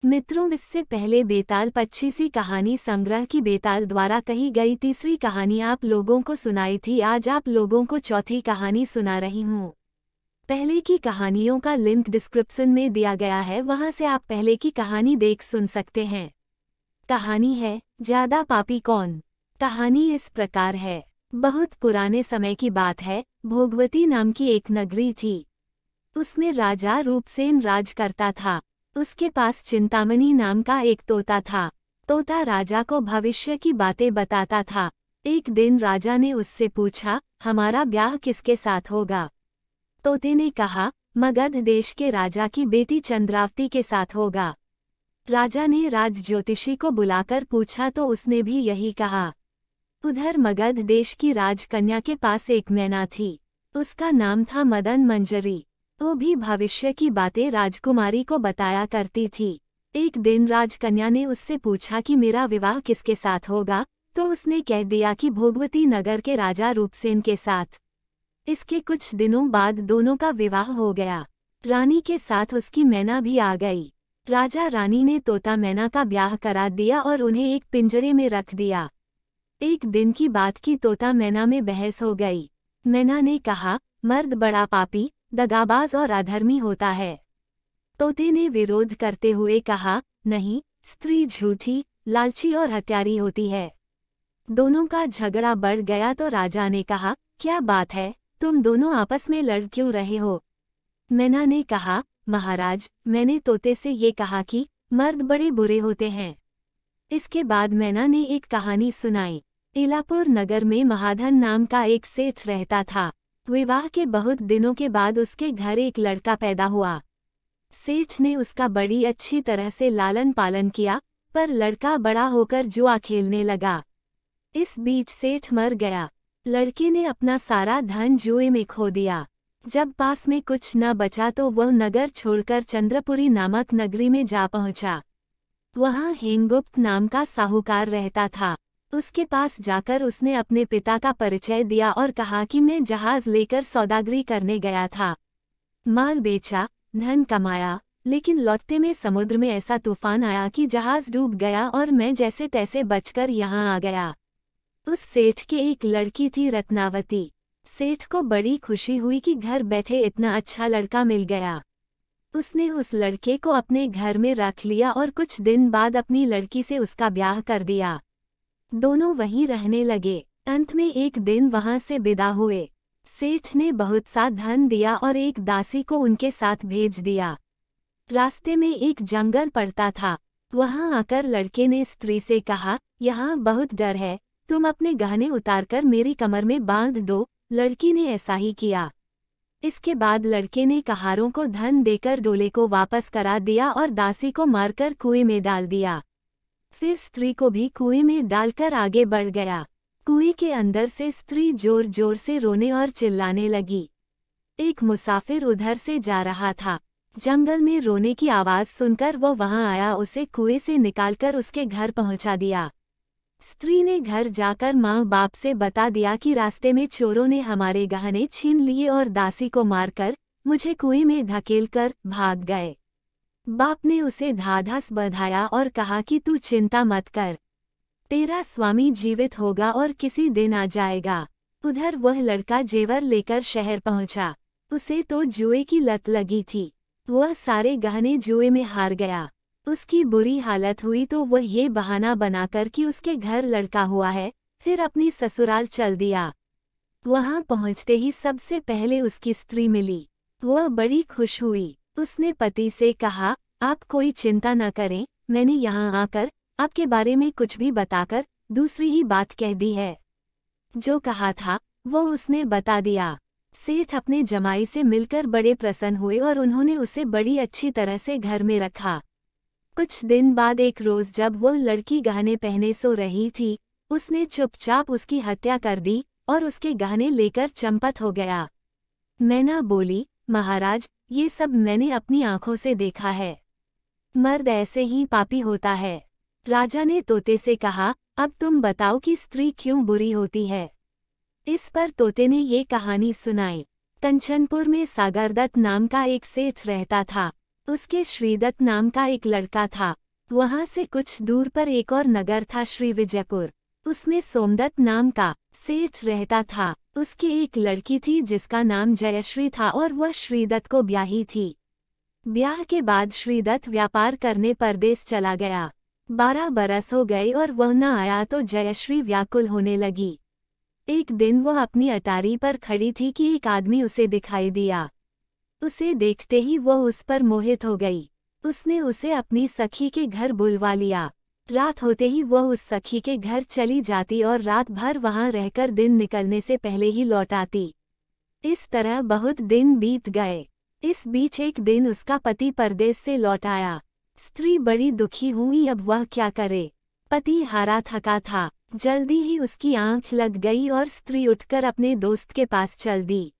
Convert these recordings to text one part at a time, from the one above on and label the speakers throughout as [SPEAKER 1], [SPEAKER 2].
[SPEAKER 1] मित्रों, इससे पहले बेताल 25वीं कहानी संग्रह की बेताल द्वारा कही गई तीसरी कहानी आप लोगों को सुनाई थी। आज आप लोगों को चौथी कहानी सुना रही हूँ। पहले की कहानियों का लिंक डिस्क्रिप्शन में दिया गया है, वहां से आप पहले की कहानी देख सुन सकते हैं। कहानी है ज्यादा पापी कौन। कहानी इस प्रकार है। बहुत पुराने समय की बात है। भोगवती नाम की एक नगरी थी। उसमें राजा रूपसेन राज करता था। उसके पास चिंतामणि नाम का एक तोता था। तोता राजा को भविष्य की बातें बताता था। एक दिन राजा ने उससे पूछा, हमारा ब्याह किसके साथ होगा। तोते ने कहा, मगध देश के राजा की बेटी चंद्रावती के साथ होगा। राजा ने राज ज्योतिषी को बुलाकर पूछा तो उसने भी यही कहा। उधर मगध देश की राजकन्या के पास एक मैना थी। उसका नाम था मदन मंजरी। वो भी भविष्य की बातें राजकुमारी को बताया करती थी। एक दिन राजकन्या ने उससे पूछा कि मेरा विवाह किसके साथ होगा, तो उसने कह दिया कि भोगवती नगर के राजा रूपसेन के साथ। इसके कुछ दिनों बाद दोनों का विवाह हो गया। रानी के साथ उसकी मैना भी आ गई। राजा रानी ने तोता मैना का ब्याह करा दिया और उन्हें एक पिंजरे में रख दिया। एक दिन की बात की तोता मैना में बहस हो गई। मैना ने कहा, मर्द बड़ा पापी, दगाबाज और अधर्मी होता है। तोते ने विरोध करते हुए कहा, नहीं, स्त्री झूठी, लालची और हत्यारी होती है। दोनों का झगड़ा बढ़ गया तो राजा ने कहा, क्या बात है, तुम दोनों आपस में लड़ क्यों रहे हो। मैना ने कहा, महाराज, मैंने तोते से ये कहा कि मर्द बड़े बुरे होते हैं। इसके बाद मैना ने एक कहानी सुनाई। इलापुर नगर में महाधन नाम का एक सेठ रहता था। विवाह के बहुत दिनों के बाद उसके घर एक लड़का पैदा हुआ। सेठ ने उसका बड़ी अच्छी तरह से लालन पालन किया, पर लड़का बड़ा होकर जुआ खेलने लगा। इस बीच सेठ मर गया। लड़के ने अपना सारा धन जुए में खो दिया। जब पास में कुछ न बचा तो वह नगर छोड़कर चंद्रपुरी नामक नगरी में जा पहुंचा। वहां हेमगुप्त नाम का साहूकार रहता था। उसके पास जाकर उसने अपने पिता का परिचय दिया और कहा कि मैं जहाज लेकर सौदागरी करने गया था। माल बेचा, धन कमाया, लेकिन लौटते में समुद्र में ऐसा तूफान आया कि जहाज डूब गया और मैं जैसे तैसे बचकर यहाँ आ गया। उस सेठ की एक लड़की थी रत्नावती। सेठ को बड़ी खुशी हुई कि घर बैठे इतना अच्छा लड़का मिल गया। उसने उस लड़के को अपने घर में रख लिया और कुछ दिन बाद अपनी लड़की से उसका ब्याह कर दिया। दोनों वहीं रहने लगे। अंत में एक दिन वहां से विदा हुए। सेठ ने बहुत सा धन दिया और एक दासी को उनके साथ भेज दिया। रास्ते में एक जंगल पड़ता था। वहां आकर लड़के ने स्त्री से कहा, यहाँ बहुत डर है, तुम अपने गहने उतारकर मेरी कमर में बांध दो। लड़की ने ऐसा ही किया। इसके बाद लड़के ने कहारों को धन देकर डोले को वापस करा दिया और दासी को मारकर कुएं में डाल दिया। फिर स्त्री को भी कुएं में डालकर आगे बढ़ गया। कुएं के अंदर से स्त्री जोर जोर से रोने और चिल्लाने लगी। एक मुसाफिर उधर से जा रहा था। जंगल में रोने की आवाज सुनकर वो वहां आया, उसे कुएं से निकालकर उसके घर पहुंचा दिया। स्त्री ने घर जाकर माँ बाप से बता दिया कि रास्ते में चोरों ने हमारे गहने छीन लिए और दासी को मारकर मुझे कुएं में धकेलकर भाग गए। बाप ने उसे ढाढ़स बंधाया और कहा कि तू चिंता मत कर, तेरा स्वामी जीवित होगा और किसी दिन आ जाएगा। उधर वह लड़का जेवर लेकर शहर पहुंचा। उसे तो जुए की लत लगी थी। वह सारे गहने जुए में हार गया। उसकी बुरी हालत हुई तो वह ये बहाना बनाकर कि उसके घर लड़का हुआ है, फिर अपनी ससुराल चल दिया। वहां पहुंचते ही सबसे पहले उसकी स्त्री मिली। वह बड़ी खुश हुई। उसने पति से कहा, आप कोई चिंता न करें, मैंने यहाँ आकर आपके बारे में कुछ भी बताकर दूसरी ही बात कह दी है। जो कहा था वो उसने बता दिया। सेठ अपने जमाई से मिलकर बड़े प्रसन्न हुए और उन्होंने उसे बड़ी अच्छी तरह से घर में रखा। कुछ दिन बाद एक रोज जब वो लड़की गहने पहने सो रही थी, उसने चुपचाप उसकी हत्या कर दी और उसके गहने लेकर चंपत हो गया। मैना बोली, महाराज, ये सब मैंने अपनी आंखों से देखा है। मर्द ऐसे ही पापी होता है। राजा ने तोते से कहा, अब तुम बताओ कि स्त्री क्यों बुरी होती है। इस पर तोते ने ये कहानी सुनाई। कंचनपुर में सागरदत्त नाम का एक सेठ रहता था। उसके श्रीदत्त नाम का एक लड़का था। वहां से कुछ दूर पर एक और नगर था, श्री विजयपुर। उसमें सोमदत्त नाम का सेठ रहता था। उसकी एक लड़की थी जिसका नाम जयश्री था और वह श्रीदत्त को ब्याही थी। ब्याह के बाद श्रीदत्त व्यापार करने परदेश चला गया। 12 बरस हो गए और वह न आया तो जयश्री व्याकुल होने लगी। एक दिन वह अपनी अटारी पर खड़ी थी कि एक आदमी उसे दिखाई दिया। उसे देखते ही वह उस पर मोहित हो गई। उसने उसे अपनी सखी के घर बुलवा लिया। रात होते ही वह उस सखी के घर चली जाती और रात भर वहां रहकर दिन निकलने से पहले ही लौट आती। इस तरह बहुत दिन बीत गए। इस बीच एक दिन उसका पति परदेश से लौट आया। स्त्री बड़ी दुखी हुई, अब वह क्या करे। पति हारा थका था। जल्दी ही उसकी आंख लग गई और स्त्री उठकर अपने दोस्त के पास चल दी।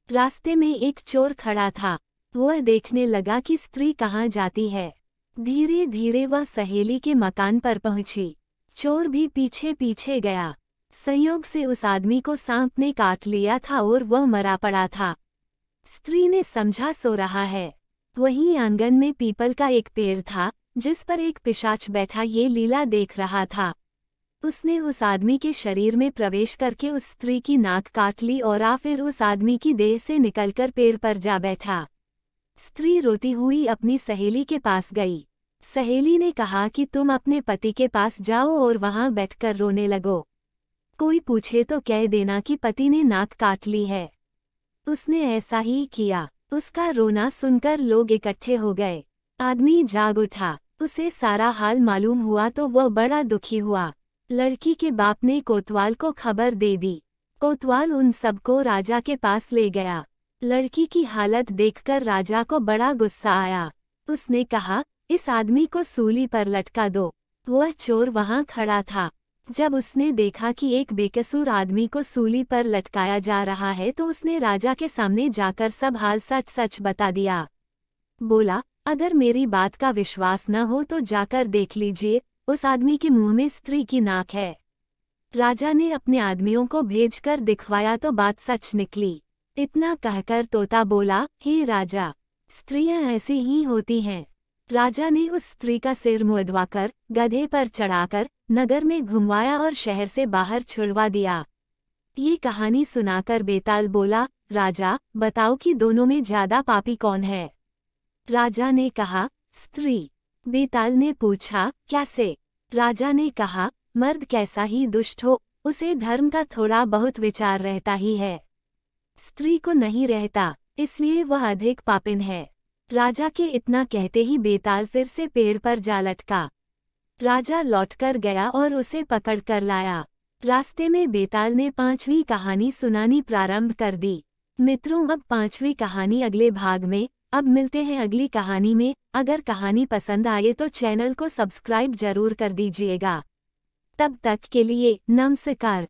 [SPEAKER 1] रास्ते में एक चोर खड़ा था। वह देखने लगा कि स्त्री कहाँ जाती है। धीरे धीरे वह सहेली के मकान पर पहुंची। चोर भी पीछे पीछे गया। संयोग से उस आदमी को सांप ने काट लिया था और वह मरा पड़ा था। स्त्री ने समझा सो रहा है। वहीं आंगन में पीपल का एक पेड़ था जिस पर एक पिशाच बैठा ये लीला देख रहा था। उसने उस आदमी के शरीर में प्रवेश करके उस स्त्री की नाक काट ली और फिर उस आदमी की देह से निकलकर पेड़ पर जा बैठा। स्त्री रोती हुई अपनी सहेली के पास गई। सहेली ने कहा कि तुम अपने पति के पास जाओ और वहां बैठकर रोने लगो। कोई पूछे तो कह देना कि पति ने नाक काट ली है। उसने ऐसा ही किया। उसका रोना सुनकर लोग इकट्ठे हो गए। आदमी जाग उठा। उसे सारा हाल मालूम हुआ तो वह बड़ा दुखी हुआ। लड़की के बाप ने कोतवाल को खबर दे दी। कोतवाल उन सबको राजा के पास ले गया। लड़की की हालत देखकर राजा को बड़ा गुस्सा आया। उसने कहा, इस आदमी को सूली पर लटका दो। वह चोर वहां खड़ा था। जब उसने देखा कि एक बेकसूर आदमी को सूली पर लटकाया जा रहा है तो उसने राजा के सामने जाकर सब हाल सच सच बता दिया। बोला, अगर मेरी बात का विश्वास न हो तो जाकर देख लीजिए, उस आदमी के मुंह में स्त्री की नाक है। राजा ने अपने आदमियों को भेजकर दिखवाया तो बात सच निकली। इतना कहकर तोता बोला, हे राजा, स्त्रियां ऐसी ही होती हैं। राजा ने उस स्त्री का सिर मुंदवाकर गधे पर चढ़ाकर नगर में घुमवाया और शहर से बाहर छुड़वा दिया। ये कहानी सुनाकर बेताल बोला, राजा बताओ कि दोनों में ज्यादा पापी कौन है। राजा ने कहा, स्त्री। बेताल ने पूछा, कैसे। राजा ने कहा, मर्द कैसा ही दुष्ट हो, उसे धर्म का थोड़ा बहुत विचार रहता ही है। स्त्री को नहीं रहता, इसलिए वह अधिक पापिन है। राजा के इतना कहते ही बेताल फिर से पेड़ पर जा लटका। राजा लौटकर गया और उसे पकड़ कर लाया। रास्ते में बेताल ने 5वीं कहानी सुनानी प्रारंभ कर दी। मित्रों, अब 5वीं कहानी अगले भाग में। अब मिलते हैं अगली कहानी में। अगर कहानी पसंद आए तो चैनल को सब्सक्राइब जरूर कर दीजिएगा। तब तक के लिए नमस्कार।